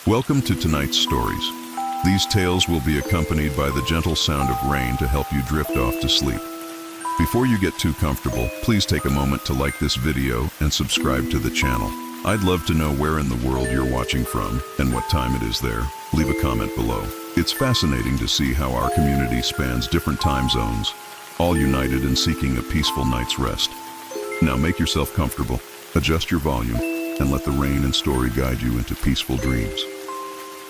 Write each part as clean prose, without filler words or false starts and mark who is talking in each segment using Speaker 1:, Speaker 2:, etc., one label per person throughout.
Speaker 1: Welcome to tonight's stories. These tales will be accompanied by the gentle sound of rain to help you drift off to sleep. Before you get too comfortable, please take a moment to like this video and subscribe to the channel. I'd love to know where in the world you're watching from and what time it is there. Leave a comment below. It's fascinating to see how our community spans different time zones, all united in seeking a peaceful night's rest. Now make yourself comfortable, adjust your volume, and let the rain and story guide you into peaceful dreams.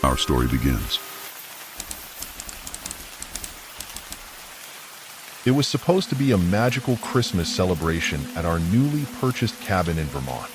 Speaker 1: Our story begins.
Speaker 2: It was supposed to be a magical Christmas celebration at our newly purchased cabin in Vermont.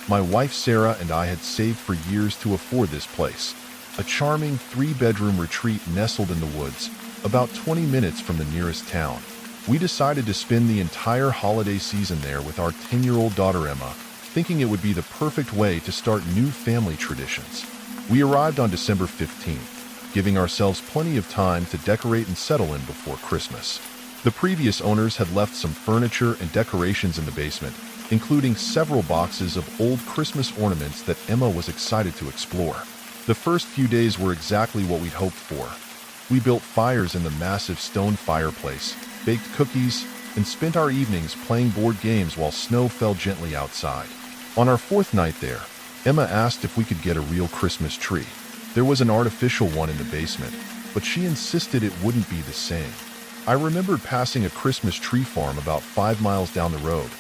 Speaker 2: My wife Sarah and I had saved for years to afford this place, a charming 3-bedroom retreat nestled in the woods, about 20 minutes from the nearest town. We decided to spend the entire holiday season there with our 10-year-old daughter Emma, thinking it would be the perfect way to start new family traditions. We arrived on December 15th, giving ourselves plenty of time to decorate and settle in before Christmas. The previous owners had left some furniture and decorations in the basement, including several boxes of old Christmas ornaments that Emma was excited to explore. The first few days were exactly what we'd hoped for. We built fires in the massive stone fireplace, baked cookies, and spent our evenings playing board games while snow fell gently outside. On our 4th night there, Emma asked if we could get a real Christmas tree. There was an artificial one in the basement, but she insisted it wouldn't be the same. I remembered passing a Christmas tree farm about 5 miles down the road,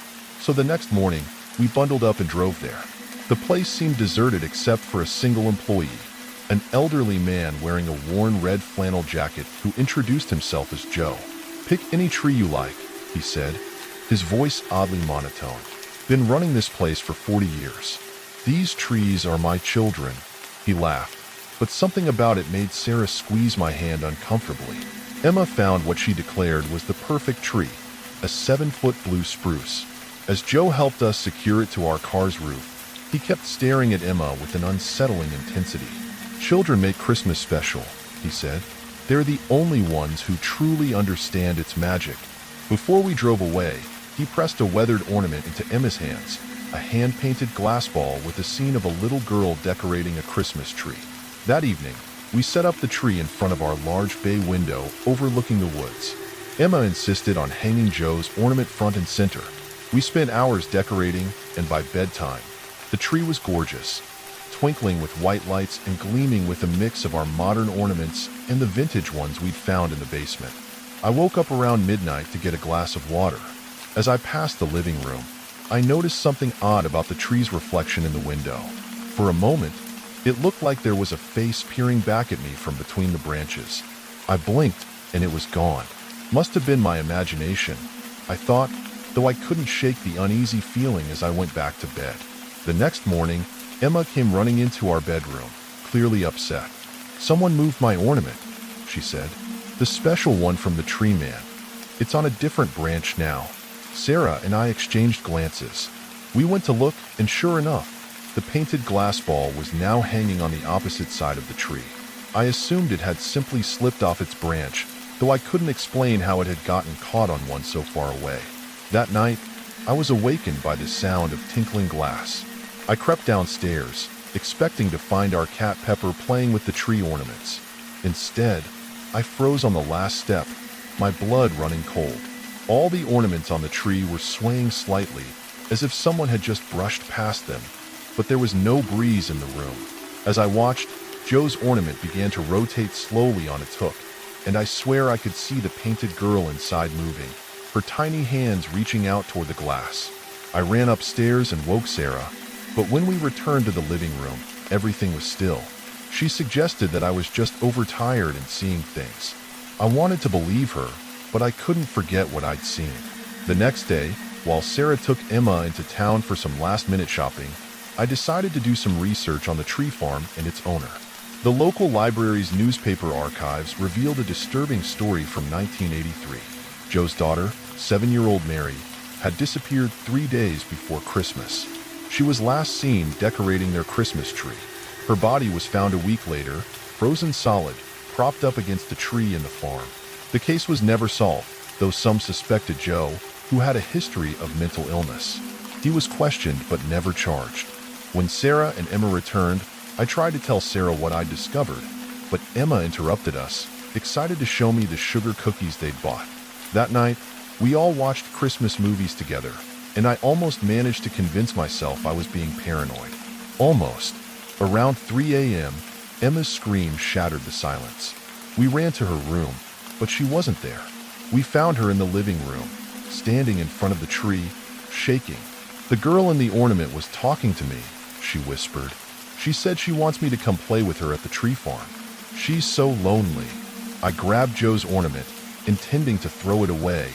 Speaker 2: so the next morning, we bundled up and drove there. The place seemed deserted except for a single employee, an elderly man wearing a worn red flannel jacket who introduced himself as Joe. "Pick any tree you like," he said, his voice oddly monotone. "Been running this place for 40 years. These trees are my children," he laughed, but something about it made Sarah squeeze my hand uncomfortably. Emma found what she declared was the perfect tree, a 7-foot blue spruce. As Joe helped us secure it to our car's roof, he kept staring at Emma with an unsettling intensity. "Children make Christmas special," he said. "They're the only ones who truly understand its magic." Before we drove away, he pressed a weathered ornament into Emma's hands, a hand-painted glass ball with the scene of a little girl decorating a Christmas tree. That evening, we set up the tree in front of our large bay window overlooking the woods. Emma insisted on hanging Joe's ornament front and center. We spent hours decorating, and by bedtime, the tree was gorgeous, twinkling with white lights and gleaming with a mix of our modern ornaments and the vintage ones we'd found in the basement. I woke up around midnight to get a glass of water. As I passed the living room, I noticed something odd about the tree's reflection in the window. For a moment, it looked like there was a face peering back at me from between the branches. I blinked, and it was gone. Must have been my imagination, I thought, though I couldn't shake the uneasy feeling as I went back to bed. The next morning, Emma came running into our bedroom, clearly upset. "Someone moved my ornament," she said. "The special one from the tree man. It's on a different branch now." Sarah and I exchanged glances. We went to look, and sure enough, the painted glass ball was now hanging on the opposite side of the tree. I assumed it had simply slipped off its branch, though I couldn't explain how it had gotten caught on one so far away. That night, I was awakened by the sound of tinkling glass. I crept downstairs, expecting to find our cat Pepper playing with the tree ornaments. Instead, I froze on the last step, my blood running cold. All the ornaments on the tree were swaying slightly, as if someone had just brushed past them, but there was no breeze in the room. As I watched, Joe's ornament began to rotate slowly on its hook, and I swear I could see the painted girl inside moving, her tiny hands reaching out toward the glass. I ran upstairs and woke Sarah, but when we returned to the living room, everything was still. She suggested that I was just overtired and seeing things. I wanted to believe her, but I couldn't forget what I'd seen. The next day, while Sarah took Emma into town for some last-minute shopping, I decided to do some research on the tree farm and its owner. The local library's newspaper archives revealed a disturbing story from 1983. Joe's daughter, 7-year-old Mary, had disappeared 3 days before Christmas. She was last seen decorating their Christmas tree. Her body was found a week later, frozen solid, propped up against a tree in the farm. The case was never solved, though some suspected Joe, who had a history of mental illness. He was questioned but never charged. When Sarah and Emma returned, I tried to tell Sarah what I'd discovered, but Emma interrupted us, excited to show me the sugar cookies they'd bought. That night, we all watched Christmas movies together, and I almost managed to convince myself I was being paranoid. Almost. Around 3 a.m., Emma's scream shattered the silence. We ran to her room, but she wasn't there. We found her in the living room, standing in front of the tree, shaking. "The girl in the ornament was talking to me," she whispered. "She said she wants me to come play with her at the tree farm. She's so lonely." I grabbed Joe's ornament, intending to throw it away,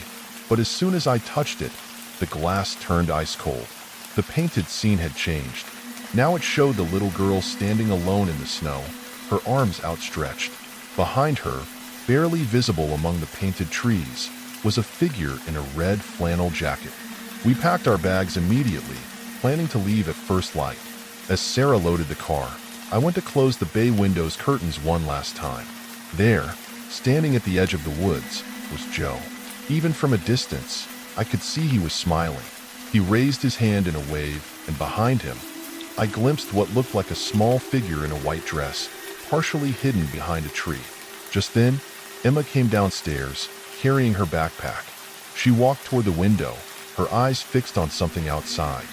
Speaker 2: but as soon as I touched it, the glass turned ice cold. The painted scene had changed. Now it showed the little girl standing alone in the snow, her arms outstretched. Behind her, barely visible among the painted trees, was a figure in a red flannel jacket. We packed our bags immediately, planning to leave at first light. As Sarah loaded the car, I went to close the bay window's curtains one last time. There, standing at the edge of the woods, was Joe. Even from a distance, I could see he was smiling. He raised his hand in a wave, and behind him, I glimpsed what looked like a small figure in a white dress, partially hidden behind a tree. Just then, Emma came downstairs, carrying her backpack. She walked toward the window, her eyes fixed on something outside.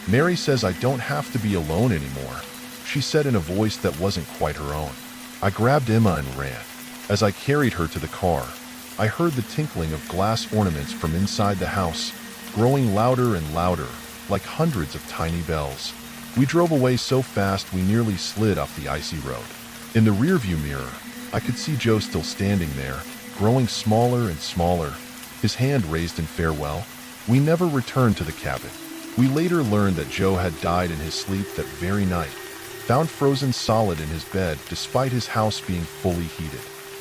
Speaker 2: "Mary says I don't have to be alone anymore," she said in a voice that wasn't quite her own. I grabbed Emma and ran. As I carried her to the car, I heard the tinkling of glass ornaments from inside the house, growing louder and louder, like hundreds of tiny bells. We drove away so fast we nearly slid off the icy road. In the rearview mirror, I could see Joe still standing there, growing smaller and smaller, his hand raised in farewell. We never returned to the cabin. We later learned that Joe had died in his sleep that very night, found frozen solid in his bed despite his house being fully heated.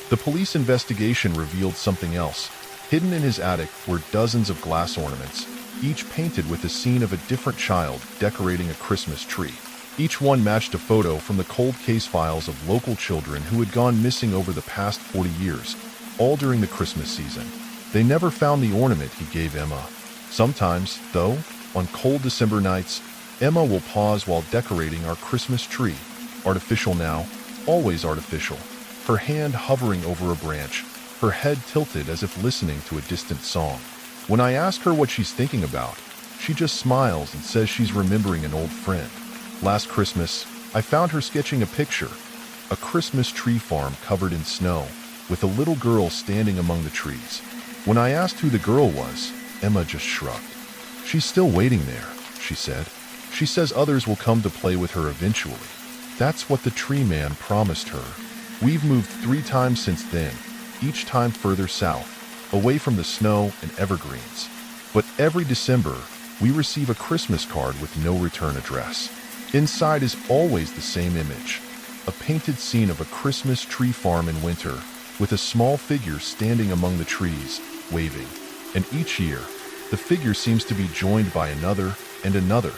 Speaker 2: The police investigation revealed something else. Hidden in his attic were dozens of glass ornaments, each painted with the scene of a different child decorating a Christmas tree. Each one matched a photo from the cold case files of local children who had gone missing over the past 40 years, all during the Christmas season. They never found the ornament he gave Emma. Sometimes, though, on cold December nights, Emma will pause while decorating our Christmas tree. Artificial now, always artificial. Her hand hovering over a branch, her head tilted as if listening to a distant song. When I ask her what she's thinking about, she just smiles and says she's remembering an old friend. Last Christmas, I found her sketching a picture, a Christmas tree farm covered in snow, with a little girl standing among the trees. When I asked who the girl was, Emma just shrugged. "She's still waiting there," she said. "She says others will come to play with her eventually." That's what the tree man promised her. We've moved 3 times since then, each time further south, away from the snow and evergreens. But every December, we receive a Christmas card with no return address. Inside is always the same image, a painted scene of a Christmas tree farm in winter, with a small figure standing among the trees, waving. And each year, the figure seems to be joined by another and another,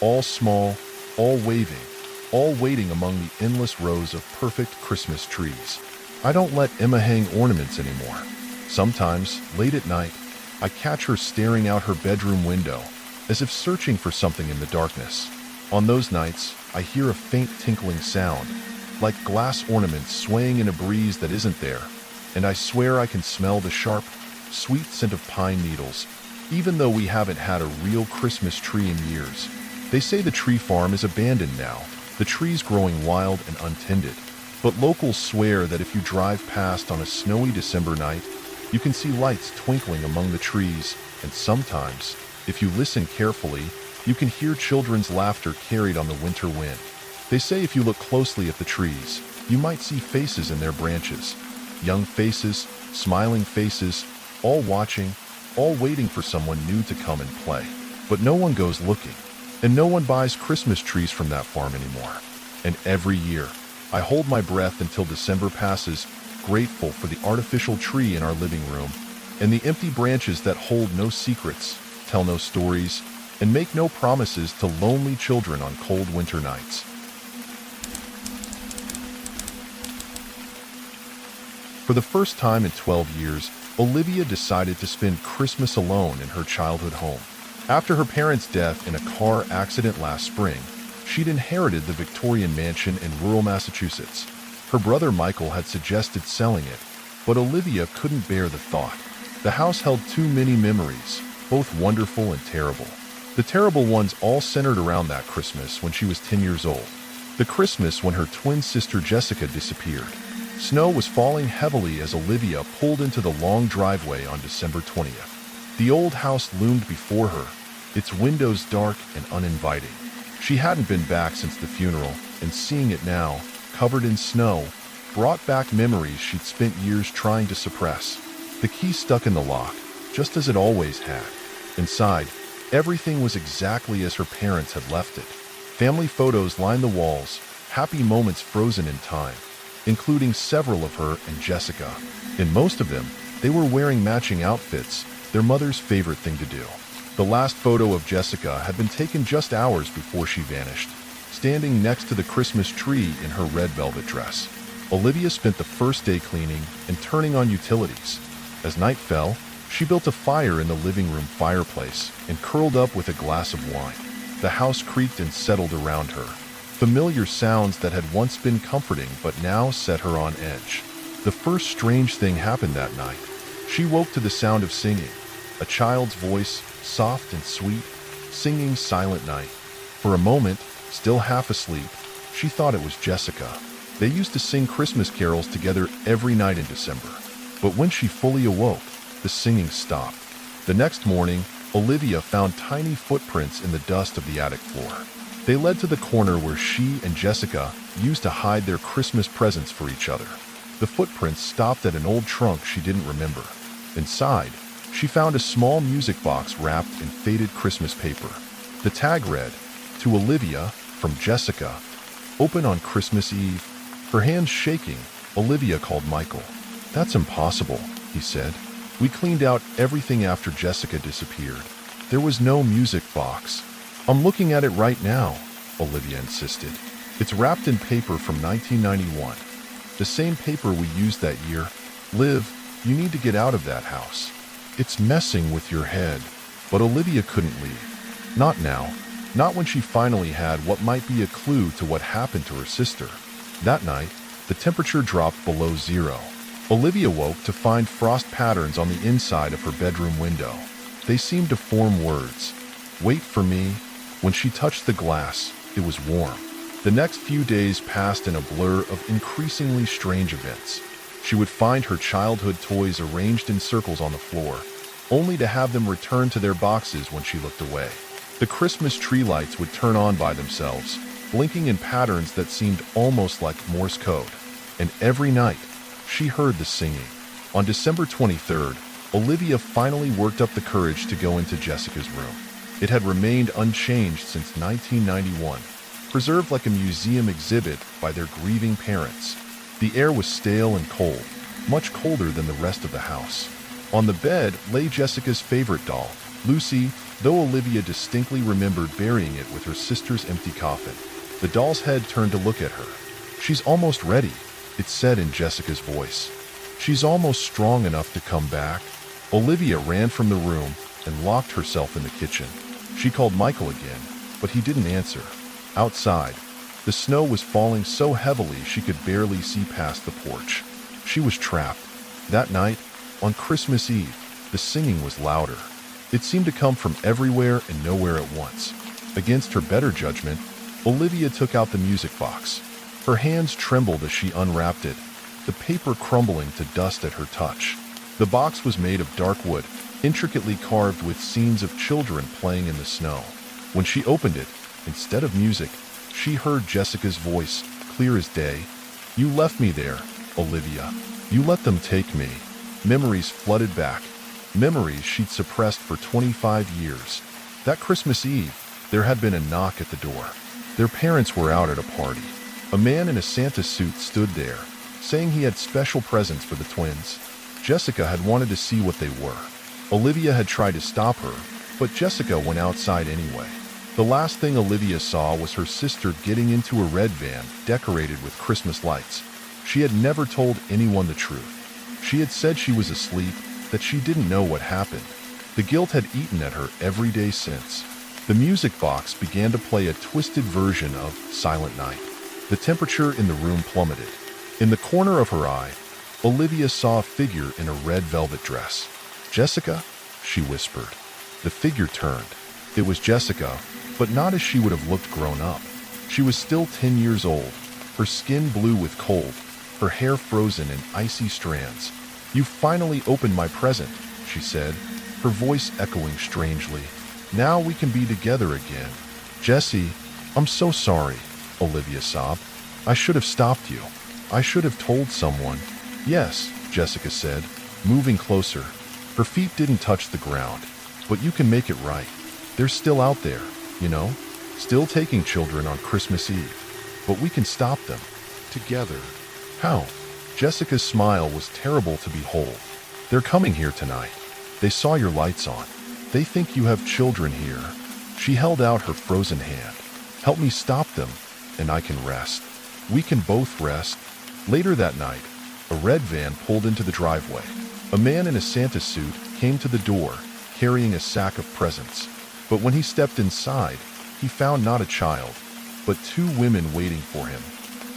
Speaker 2: all small, all waving, all waiting among the endless rows of perfect Christmas trees. I don't let Emma hang ornaments anymore. Sometimes, late at night, I catch her staring out her bedroom window, as if searching for something in the darkness. On those nights, I hear a faint tinkling sound, like glass ornaments swaying in a breeze that isn't there, and I swear I can smell the sharp, sweet scent of pine needles, even though we haven't had a real Christmas tree in years. They say the tree farm is abandoned now, the trees growing wild and untended. But locals swear that if you drive past on a snowy December night, you can see lights twinkling among the trees, and sometimes, if you listen carefully, you can hear children's laughter carried on the winter wind. They say if you look closely at the trees, you might see faces in their branches. Young faces, smiling faces, all watching, all waiting for someone new to come and play. But no one goes looking, and no one buys Christmas trees from that farm anymore. And every year, I hold my breath until December passes, grateful for the artificial tree in our living room, and the empty branches that hold no secrets, tell no stories, and make no promises to lonely children on cold winter nights. For the first time in 12 years, Olivia decided to spend Christmas alone in her childhood home. After her parents' death in a car accident last spring, she'd inherited the Victorian mansion in rural Massachusetts. Her brother Michael had suggested selling it, but Olivia couldn't bear the thought. The house held too many memories, both wonderful and terrible. The terrible ones all centered around that Christmas when she was 10 years old. The Christmas when her twin sister Jessica disappeared. Snow was falling heavily as Olivia pulled into the long driveway on December 20th. The old house loomed before her, its windows dark and uninviting. She hadn't been back since the funeral, and seeing it now, covered in snow, brought back memories she'd spent years trying to suppress. The key stuck in the lock, just as it always had. Inside, everything was exactly as her parents had left it. Family photos lined the walls, happy moments frozen in time, including several of her and Jessica. In most of them, they were wearing matching outfits, their mother's favorite thing to do. The last photo of Jessica had been taken just hours before she vanished, standing next to the Christmas tree in her red velvet dress. Olivia spent the first day cleaning and turning on utilities. As night fell, she built a fire in the living room fireplace and curled up with a glass of wine. The house creaked and settled around her. Familiar sounds that had once been comforting but now set her on edge. The first strange thing happened that night. She woke to the sound of singing. A child's voice, soft and sweet, singing Silent Night. For a moment, still half asleep, she thought it was Jessica. They used to sing Christmas carols together every night in December. But when she fully awoke, the singing stopped. The next morning, Olivia found tiny footprints in the dust of the attic floor. They led to the corner where she and Jessica used to hide their Christmas presents for each other. The footprints stopped at an old trunk she didn't remember. Inside, she found a small music box wrapped in faded Christmas paper. The tag read, "To Olivia, from Jessica. Open on Christmas Eve." Her hands shaking, Olivia called Michael. "That's impossible," he said. "We cleaned out everything after Jessica disappeared. There was no music box." "I'm looking at it right now," Olivia insisted. "It's wrapped in paper from 1991. The same paper we used that year. Liv, you need to get out of that house. It's messing with your head." But Olivia couldn't leave. Not now. Not when she finally had what might be a clue to what happened to her sister. That night, the temperature dropped below zero. Olivia woke to find frost patterns on the inside of her bedroom window. They seemed to form words. "Wait for me." When she touched the glass, it was warm. The next few days passed in a blur of increasingly strange events. She would find her childhood toys arranged in circles on the floor, only to have them return to their boxes when she looked away. The Christmas tree lights would turn on by themselves, blinking in patterns that seemed almost like Morse code. And every night, she heard the singing. On December 23rd, Olivia finally worked up the courage to go into Jessica's room. It had remained unchanged since 1991, preserved like a museum exhibit by their grieving parents. The air was stale and cold, much colder than the rest of the house. On the bed lay Jessica's favorite doll, Lucy, though Olivia distinctly remembered burying it with her sister's empty coffin. The doll's head turned to look at her. "She's almost ready," it said in Jessica's voice. "She's almost strong enough to come back." Olivia ran from the room and locked herself in the kitchen. She called Michael again, but he didn't answer. Outside, the snow was falling so heavily she could barely see past the porch. She was trapped. That night, on Christmas Eve, the singing was louder. It seemed to come from everywhere and nowhere at once. Against her better judgment, Olivia took out the music box. Her hands trembled as she unwrapped it, the paper crumbling to dust at her touch. The box was made of dark wood, intricately carved with scenes of children playing in the snow. When she opened it, instead of music, she heard Jessica's voice, clear as day. "You left me there, Olivia. You let them take me." Memories flooded back. Memories she'd suppressed for 25 years. That Christmas Eve, there had been a knock at the door. Their parents were out at a party. A man in a Santa suit stood there, saying he had special presents for the twins. Jessica had wanted to see what they were. Olivia had tried to stop her, but Jessica went outside anyway. The last thing Olivia saw was her sister getting into a red van decorated with Christmas lights. She had never told anyone the truth. She had said she was asleep, that she didn't know what happened. The guilt had eaten at her every day since. The music box began to play a twisted version of Silent Night. The temperature in the room plummeted. In the corner of her eye, Olivia saw a figure in a red velvet dress. "Jessica?" she whispered. The figure turned. It was Jessica, but not as she would have looked grown up. She was still 10 years old, her skin blue with cold, her hair frozen in icy strands. "You finally opened my present," she said, her voice echoing strangely. "Now we can be together again." "Jessie, I'm so sorry," Olivia sobbed. "I should have stopped you. I should have told someone." "Yes," Jessica said, moving closer. Her feet didn't touch the ground. "But you can make it right. They're still out there, you know, still taking children on Christmas Eve. But we can stop them. Together." "How?" Jessica's smile was terrible to behold. "They're coming here tonight. They saw your lights on. They think you have children here." She held out her frozen hand. "Help me stop them, and I can rest. We can both rest." Later that night, a red van pulled into the driveway. A man in a Santa suit came to the door, carrying a sack of presents. But when he stepped inside, he found not a child, but 2 women waiting for him,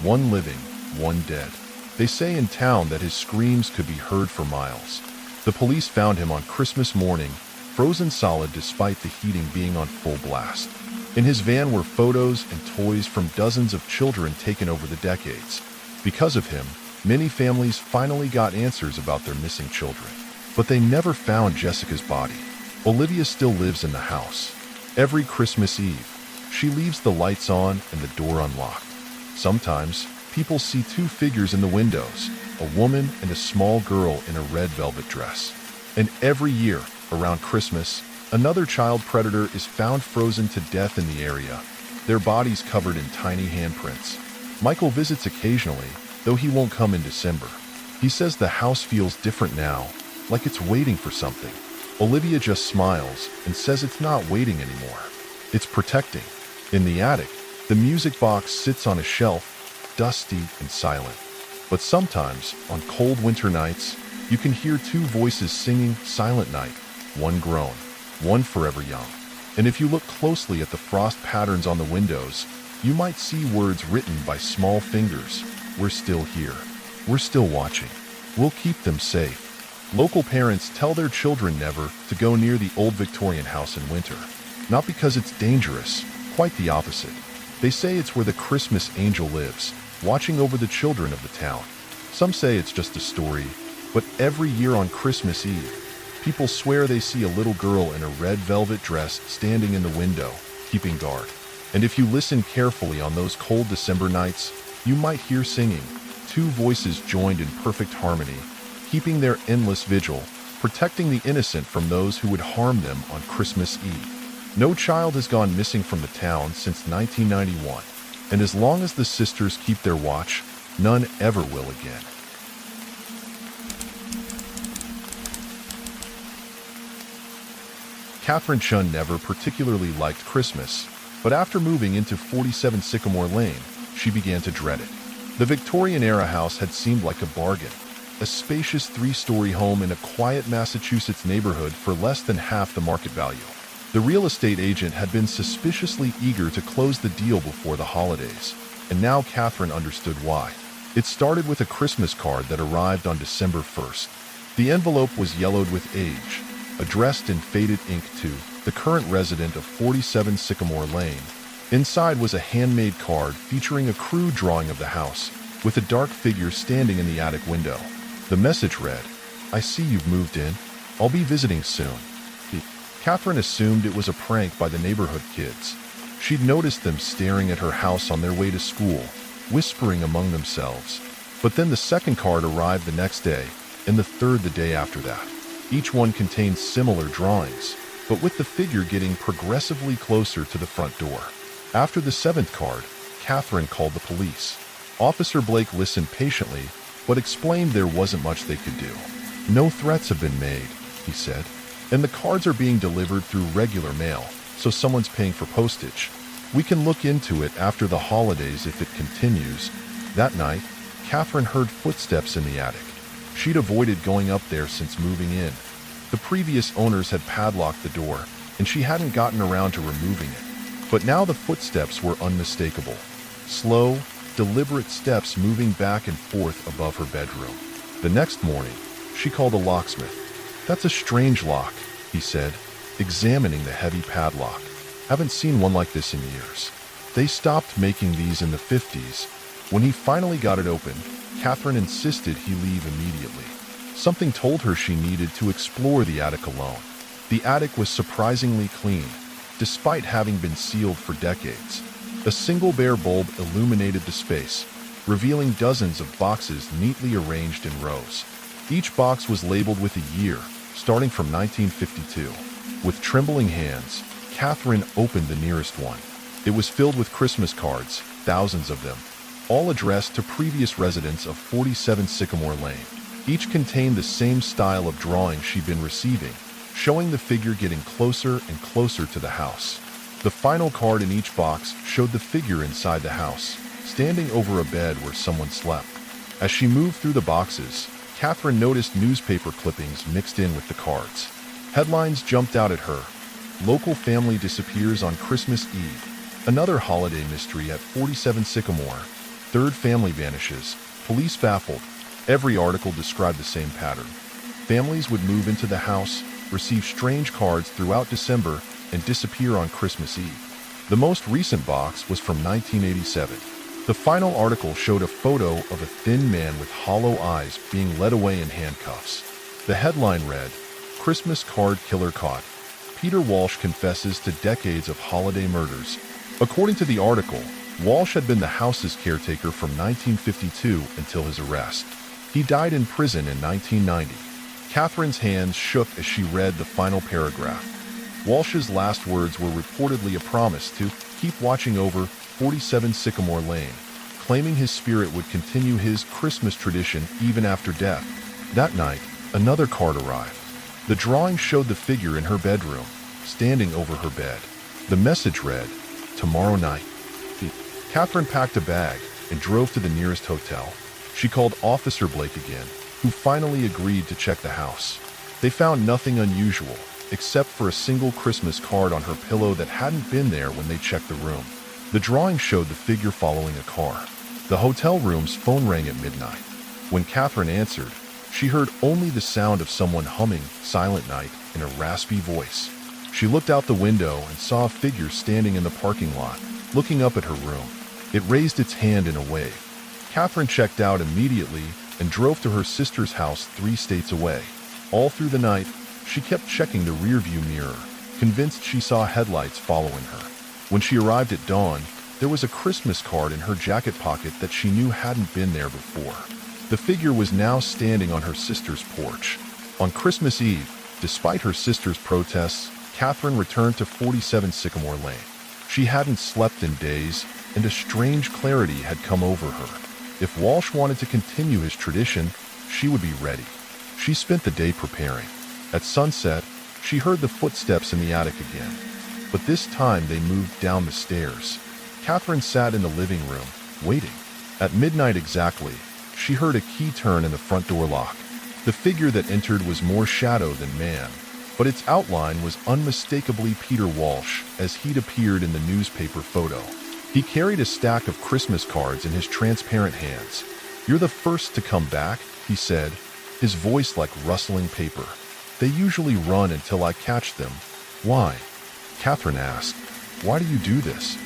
Speaker 2: one living, one dead. They say in town that his screams could be heard for miles. The police found him on Christmas morning, frozen solid despite the heating being on full blast. In his van were photos and toys from dozens of children taken over the decades. Because of him, many families finally got answers about their missing children. But they never found Jessica's body. Olivia still lives in the house. Every Christmas Eve, she leaves the lights on and the door unlocked. Sometimes, people see 2 figures in the windows, a woman and a small girl in a red velvet dress. And every year, around Christmas, another child predator is found frozen to death in the area, their bodies covered in tiny handprints. Michael visits occasionally, though he won't come in December. He says the house feels different now, like it's waiting for something. Olivia just smiles and says it's not waiting anymore. It's protecting. In the attic, the music box sits on a shelf, dusty and silent. But sometimes, on cold winter nights, you can hear 2 voices singing Silent Night, one grown, one forever young. And if you look closely at the frost patterns on the windows, you might see words written by small fingers. "We're still here. We're still watching. We'll keep them safe." Local parents tell their children never to go near the old Victorian house in winter. Not because it's dangerous, quite the opposite. They say it's where the Christmas angel lives, watching over the children of the town. Some say it's just a story, but every year on Christmas Eve, people swear they see a little girl in a red velvet dress standing in the window, keeping guard. And if you listen carefully on those cold December nights, you might hear singing, 2 voices joined in perfect harmony, keeping their endless vigil, protecting the innocent from those who would harm them on Christmas Eve. No child has gone missing from the town since 1991, and as long as the sisters keep their watch, none ever will again. Catherine Chun never particularly liked Christmas, but after moving into 47 Sycamore Lane, she began to dread it. The Victorian-era house had seemed like a bargain, a spacious 3-story home in a quiet Massachusetts neighborhood for less than half the market value. The real estate agent had been suspiciously eager to close the deal before the holidays, and now Catherine understood why. It started with a Christmas card that arrived on December 1st. The envelope was yellowed with age, addressed in faded ink to the current resident of 47 Sycamore Lane. Inside was a handmade card featuring a crude drawing of the house, with a dark figure standing in the attic window. The message read, "I see you've moved in. I'll be visiting soon." Catherine assumed it was a prank by the neighborhood kids. She'd noticed them staring at her house on their way to school, whispering among themselves. But then the second card arrived the next day, and the third the day after that. Each one contained similar drawings, but with the figure getting progressively closer to the front door. After the 7th card, Catherine called the police. Officer Blake listened patiently, but explained there wasn't much they could do. "No threats have been made," he said, "and the cards are being delivered through regular mail, so someone's paying for postage. We can look into it after the holidays if it continues." That night, Catherine heard footsteps in the attic. She'd avoided going up there since moving in. The previous owners had padlocked the door, and she hadn't gotten around to removing it. But now the footsteps were unmistakable. Slow, deliberate steps moving back and forth above her bedroom. The next morning, she called a locksmith. "That's a strange lock," he said, examining the heavy padlock. "Haven't seen one like this in years. They stopped making these in the 50s. When he finally got it open, Catherine insisted he leave immediately. Something told her she needed to explore the attic alone. The attic was surprisingly clean, despite having been sealed for decades. A single bare bulb illuminated the space, revealing dozens of boxes neatly arranged in rows. Each box was labeled with a year, starting from 1952. With trembling hands, Catherine opened the nearest one. It was filled with Christmas cards, thousands of them, all addressed to previous residents of 47 Sycamore Lane. Each contained the same style of drawing she'd been receiving, showing the figure getting closer and closer to the house. The final card in each box showed the figure inside the house, standing over a bed where someone slept. As she moved through the boxes, Catherine noticed newspaper clippings mixed in with the cards. Headlines jumped out at her. "Local family disappears on Christmas Eve." "Another holiday mystery at 47 Sycamore." "Third family vanishes. Police baffled." Every article described the same pattern. Families would move into the house, receive strange cards throughout December, and disappear on Christmas Eve. The most recent box was from 1987. The final article showed a photo of a thin man with hollow eyes being led away in handcuffs. The headline read, "Christmas Card Killer Caught. Peter Walsh confesses to decades of holiday murders." According to the article, Walsh had been the house's caretaker from 1952 until his arrest. He died in prison in 1990. Catherine's hands shook as she read the final paragraph. Walsh's last words were reportedly a promise to keep watching over 47 Sycamore Lane, claiming his spirit would continue his Christmas tradition even after death. That night, another card arrived. The drawing showed the figure in her bedroom, standing over her bed. The message read, "Tomorrow night." Catherine packed a bag and drove to the nearest hotel. She called Officer Blake again, who finally agreed to check the house. They found nothing unusual, except for a single Christmas card on her pillow that hadn't been there when they checked the room. The drawing showed the figure following a car. The hotel room's phone rang at midnight. When Catherine answered, she heard only the sound of someone humming Silent Night in a raspy voice. She looked out the window and saw a figure standing in the parking lot, looking up at her room. It raised its hand in a wave. Catherine checked out immediately and drove to her sister's house 3 states away. All through the night, she kept checking the rearview mirror, convinced she saw headlights following her. When she arrived at dawn, there was a Christmas card in her jacket pocket that she knew hadn't been there before. The figure was now standing on her sister's porch. On Christmas Eve, despite her sister's protests, Catherine returned to 47 Sycamore Lane. She hadn't slept in days, and a strange clarity had come over her. If Walsh wanted to continue his tradition, she would be ready. She spent the day preparing. At sunset, she heard the footsteps in the attic again, but this time they moved down the stairs. Catherine sat in the living room, waiting. At midnight exactly, she heard a key turn in the front door lock. The figure that entered was more shadow than man, but its outline was unmistakably Peter Walsh as he'd appeared in the newspaper photo. He carried a stack of Christmas cards in his transparent hands. "You're the first to come back," he said, his voice like rustling paper. "They usually run until I catch them." "Why?" Catherine asked. "Why do you do this?"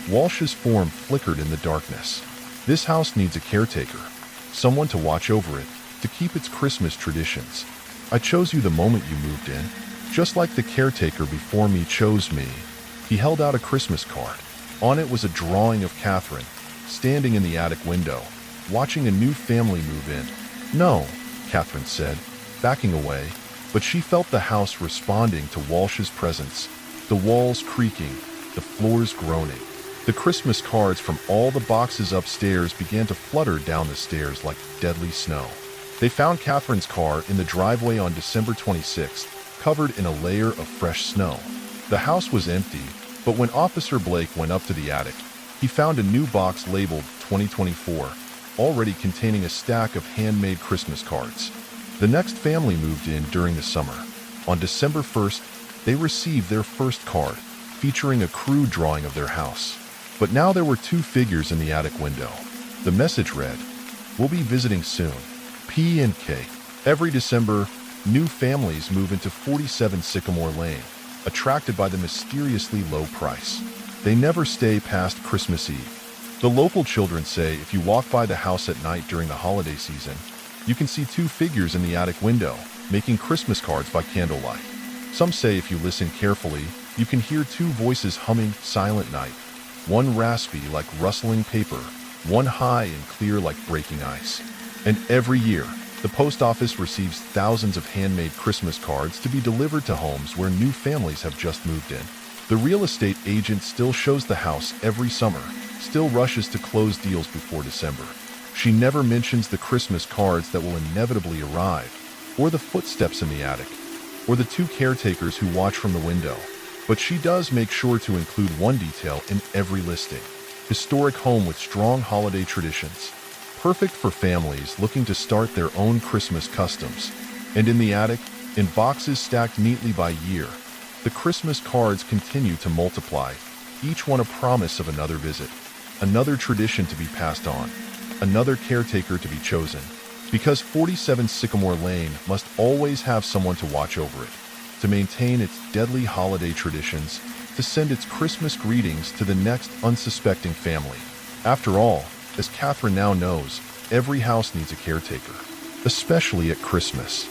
Speaker 2: Walsh's form flickered in the darkness. "This house needs a caretaker, someone to watch over it, to keep its Christmas traditions. I chose you the moment you moved in, just like the caretaker before me chose me." He held out a Christmas card. On it was a drawing of Catherine, standing in the attic window, watching a new family move in. "No," Catherine said, backing away, but she felt the house responding to Walsh's presence, the walls creaking, the floors groaning. The Christmas cards from all the boxes upstairs began to flutter down the stairs like deadly snow. They found Catherine's car in the driveway on December 26th, covered in a layer of fresh snow. The house was empty, but when Officer Blake went up to the attic, he found a new box labeled 2024, already containing a stack of handmade Christmas cards. The next family moved in during the summer. On December 1st, they received their first card, featuring a crude drawing of their house. But now there were two figures in the attic window. The message read, "We'll be visiting soon. P and K." Every December, new families move into 47 Sycamore Lane, attracted by the mysteriously low price. They never stay past Christmas Eve. The local children say if you walk by the house at night during the holiday season, you can see two figures in the attic window, making Christmas cards by candlelight. Some say if you listen carefully, you can hear two voices humming Silent Night, one raspy like rustling paper, one high and clear like breaking ice. And every year, the post office receives thousands of handmade Christmas cards to be delivered to homes where new families have just moved in. The real estate agent still shows the house every summer, still rushes to close deals before December. She never mentions the Christmas cards that will inevitably arrive, or the footsteps in the attic, or the two caretakers who watch from the window. But she does make sure to include one detail in every listing: historic home with strong holiday traditions, perfect for families looking to start their own Christmas customs. And in the attic, in boxes stacked neatly by year, the Christmas cards continue to multiply, each one a promise of another visit, another tradition to be passed on, another caretaker to be chosen, because 47 Sycamore Lane must always have someone to watch over it, to maintain its deadly holiday traditions, to send its Christmas greetings to the next unsuspecting family. After all, as Catherine now knows, every house needs a caretaker, especially at Christmas.